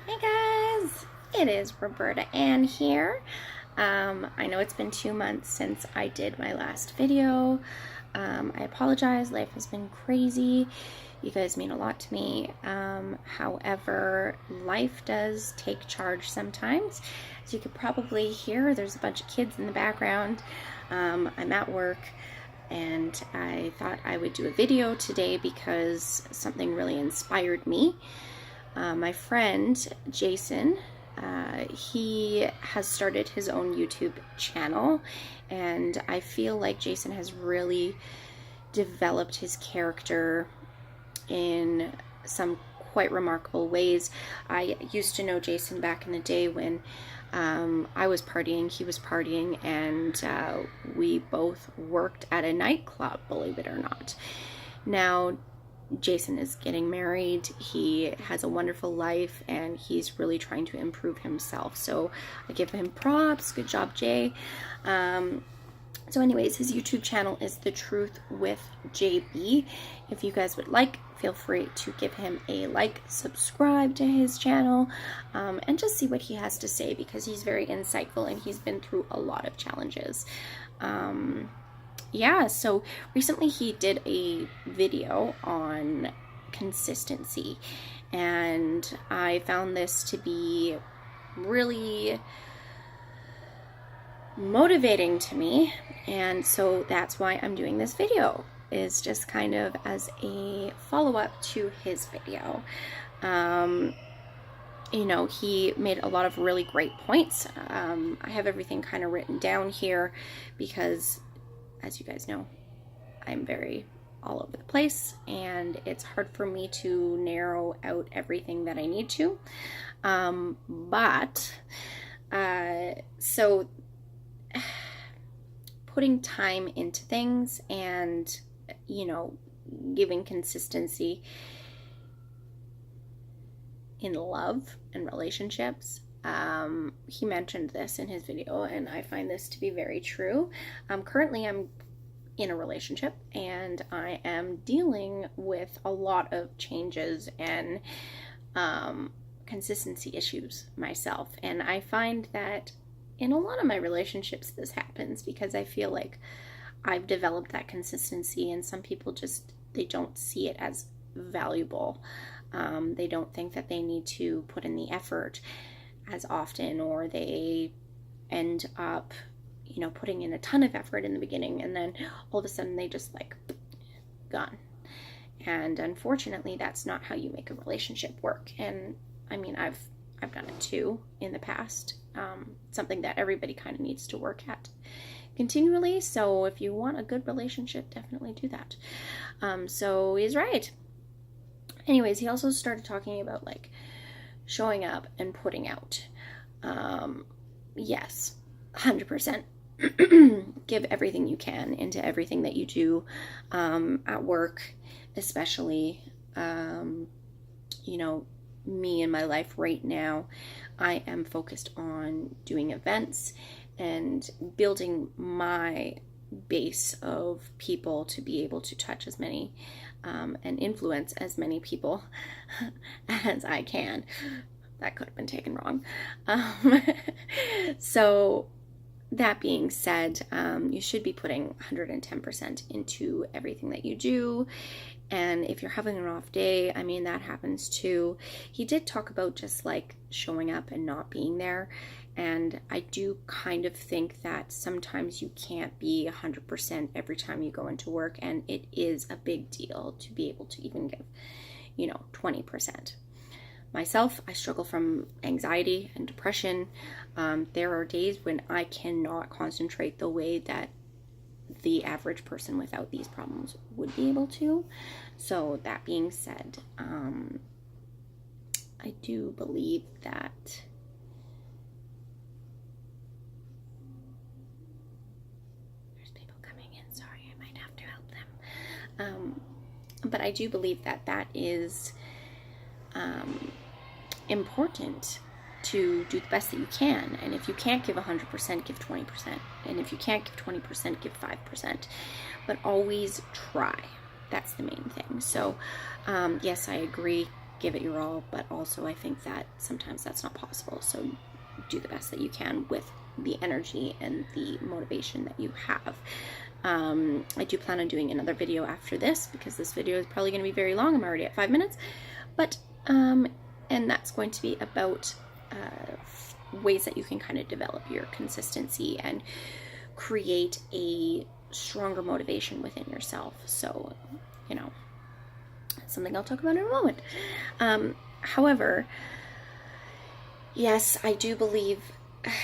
Hey guys, it is Roberta Ann here. I know it's been 2 months since I did my last video. I apologize, life has been crazy. You guys mean a lot to me. However, life does take charge sometimes. As you could probably hear, there's a bunch of kids in the background. I'm at work and I thought I would do a video today because something really inspired me. My friend Jason, he has started his own YouTube channel, and I feel like Jason has really developed his character in some quite remarkable ways. I used to know Jason back in the day when I was partying, he was partying, and we both worked at a nightclub, believe it or not. Now, Jason is getting married, he has a wonderful life, and he's really trying to improve himself. So I give him props. Good job, Jay. So anyways, his YouTube channel is The Truth with JB. If you guys would like, feel free to give him a like, subscribe to his channel, and just see what he has to say, because he's very insightful and he's been through a lot of challenges. Yeah, so recently he did a video on consistency, and I found this to be really motivating to me, and so that's why I'm doing this video, is just kind of as a follow-up to his video. You know, he made a lot of really great points. I have everything kind of written down here because, as you guys know, I'm very all over the place, and it's hard for me to narrow out everything that I need to. So putting time into things and, you know, giving consistency in love and relationships. He mentioned this in his video, and I find this to be very true. Currently, I'm in a relationship, and I am dealing with a lot of changes and consistency issues myself. And I find that in a lot of my relationships, this happens because I feel like I've developed that consistency, and some people just, they don't see it as valuable. They don't think that they need to put in the effort as often, or they end up, you know, putting in a ton of effort in the beginning, and then all of a sudden they just like gone. And unfortunately, that's not how you make a relationship work. And I mean, I've done it too in the past. Something that everybody kind of needs to work at continually. So if you want a good relationship, definitely do that. So he's right. Anyways, he also started talking about like showing up and putting out. Yes, 100%. Give everything you can into everything that you do, at work, especially. You know, me in my life right now, I am focused on doing events and building my base of people to be able to touch as many and influence as many people as I can. That could have been taken wrong. So that being said, you should be putting 110% into everything that you do. And if you're having an off day, I mean, that happens too. He did talk about just like showing up and not being there. And I do kind of think that sometimes you can't be 100% every time you go into work. And it is a big deal to be able to even give, you know, 20%. Myself, I struggle from anxiety and depression. There are days when I cannot concentrate the way that the average person without these problems would be able to. So that being said, I do believe that there's people coming in. Sorry, I might have to help them. But I do believe that that is important to do the best that you can. And if you can't give 100%, give 20%. And if you can't give 20%, give 5%. But always try. That's the main thing. So, yes, I agree. give it your all, but also I think that sometimes that's not possible. So do the best that you can with the energy and the motivation that you have. I do plan on doing another video after this, because this video is probably going to be very long. I'm already at 5 minutes, but and that's going to be about ways that you can kind of develop your consistency and create a stronger motivation within yourself. So, you know, something I'll talk about in a moment. However, yes, I do believe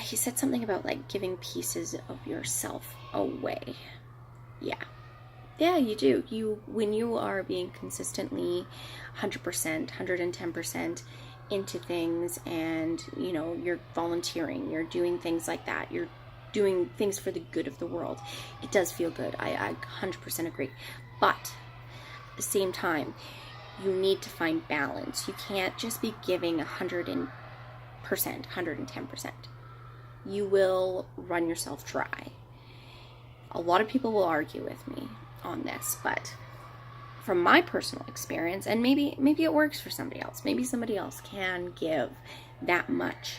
he said something about like giving pieces of yourself away. Yeah, you do. When you are being consistently 100%, 110% into things, and you know, you're volunteering, you're doing things like that, you're doing things for the good of the world, it does feel good. I 100% agree. But at the same time, you need to find balance. You can't just be giving 100%, 110%. You will run yourself dry. A lot of people will argue with me on this, but from my personal experience, and maybe it works for somebody else. Maybe somebody else can give that much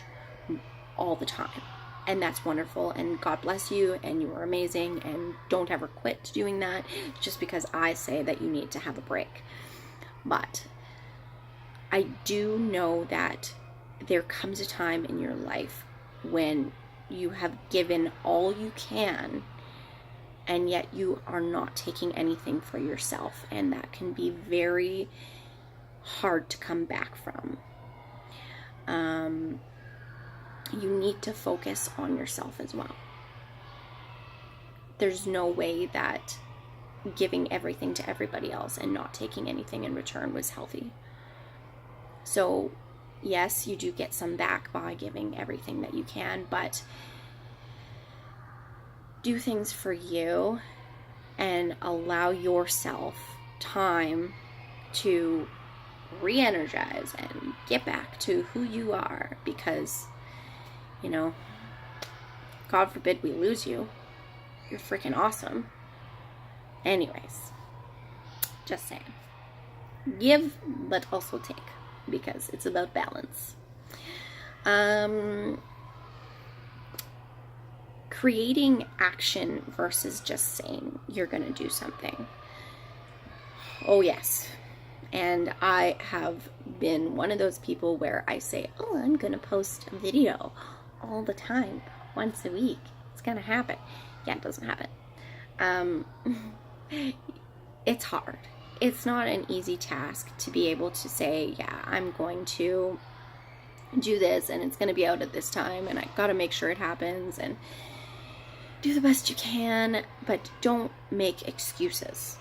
all the time, and that's wonderful, and God bless you, and you are amazing, and don't ever quit doing that just because I say that you need to have a break. But I do know that there comes a time in your life when you have given all you can, and yet you are not taking anything for yourself, and that can be very hard to come back from. You need to focus on yourself as well. There's no way that giving everything to everybody else and not taking anything in return was healthy. So yes, you do get some back by giving everything that you can, but do things for you and allow yourself time to re-energize and get back to who you are, because, you know, God forbid we lose you. You're freaking awesome. Anyways, just saying. Give, but also take, because it's about balance. Creating action versus just saying you're going to do something. Oh, yes. And I have been one of those people where I say, oh, I'm going to post a video all the time, once a week. It's going to happen. Yeah, it doesn't happen. It's hard. It's not an easy task to be able to say, yeah, I'm going to do this, and it's going to be out at this time, and I got to make sure it happens, and do the best you can, but don't make excuses.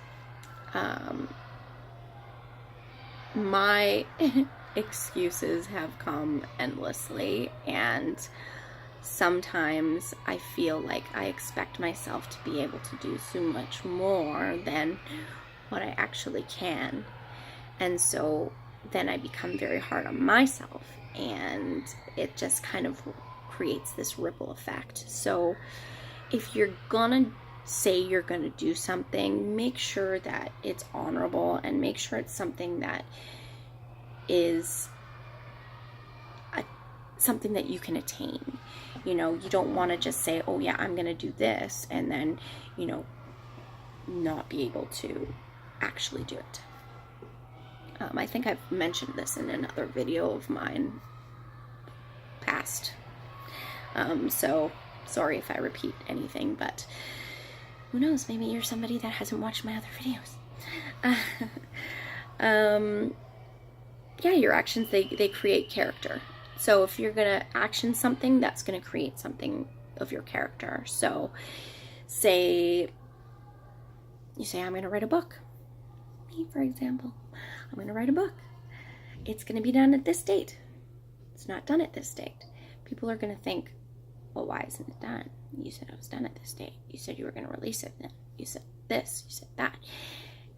My excuses have come endlessly, and sometimes I feel like I expect myself to be able to do so much more than what I actually can. And so then I become very hard on myself, and it just kind of creates this ripple effect. So if you're gonna say you're gonna do something, make sure that it's honorable, and make sure it's something that is something that you can attain. You know, you don't want to just say, oh yeah, I'm gonna do this, and then, you know, not be able to actually do it. I think I've mentioned this in another video of mine past. So sorry if I repeat anything, but who knows, maybe you're somebody that hasn't watched my other videos. Yeah, your actions, they create character. So if you're gonna action something, that's gonna create something of your character. So say you say, I'm gonna write a book. Me, for example, I'm gonna write a book. It's gonna be done at this date. It's not done at this date. People are gonna think, well, why isn't it done? You said it was done at this date. You said you were going to release it then. You said this, you said that.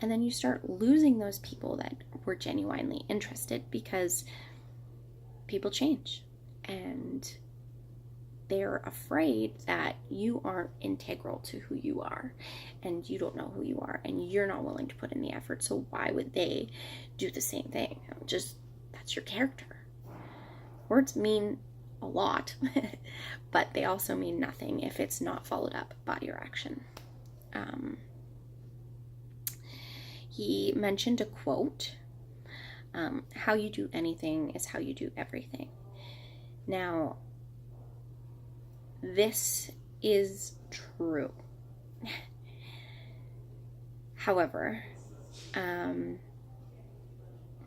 And then you start losing those people that were genuinely interested, because people change and they're afraid that you aren't integral to who you are, and you don't know who you are, and you're not willing to put in the effort. So why would they do the same thing? Just that's your character. Words mean a lot, but they also mean nothing if it's not followed up by your action. He mentioned a quote, how you do anything is how you do everything. Now, this is true. However,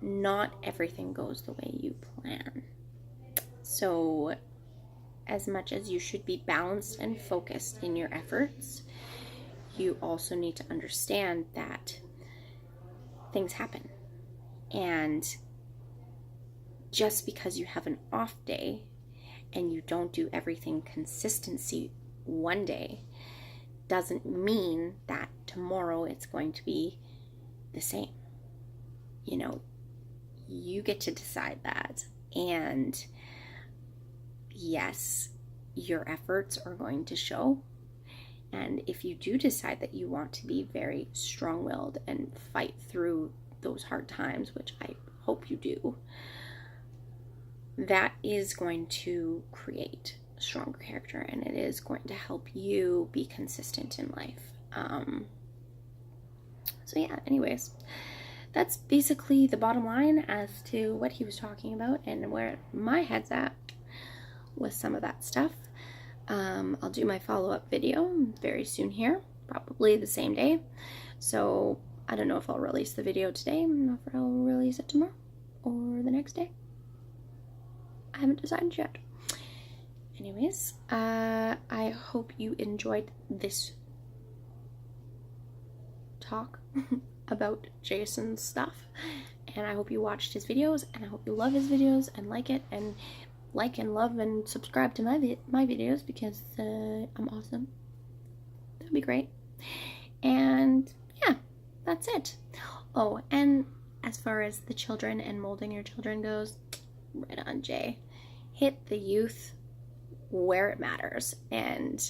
not everything goes the way you plan. So, as much as you should be balanced and focused in your efforts, you also need to understand that things happen. And just because you have an off day and you don't do everything consistency one day doesn't mean that tomorrow it's going to be the same. You know, you get to decide that. And yes, your efforts are going to show. And if you do decide that you want to be very strong-willed and fight through those hard times, which I hope you do, that is going to create a stronger character, and it is going to help you be consistent in life. So yeah, anyways, that's basically the bottom line as to what he was talking about and where my head's at with some of that stuff. I'll do my follow-up video very soon here, probably the same day. So I don't know if I'll release the video today, I don't know if I'll release it tomorrow or the next day. I haven't decided yet. Anyways, I hope you enjoyed this talk about Jason's stuff, and I hope you watched his videos, and I hope you love his videos and like it, and like and love and subscribe to my videos, because I'm awesome. That'd be great. And yeah, that's it. Oh, and as far as the children and molding your children goes, right on, Jay. Hit the youth where it matters. And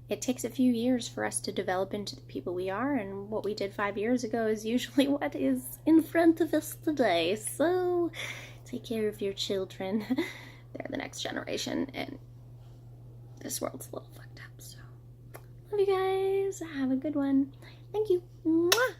it takes a few years for us to develop into the people we are, and what we did 5 years ago is usually what is in front of us today. So take care of your children. They're the next generation, and this world's a little fucked up. So love you guys. Have a good one. Thank you. Mwah!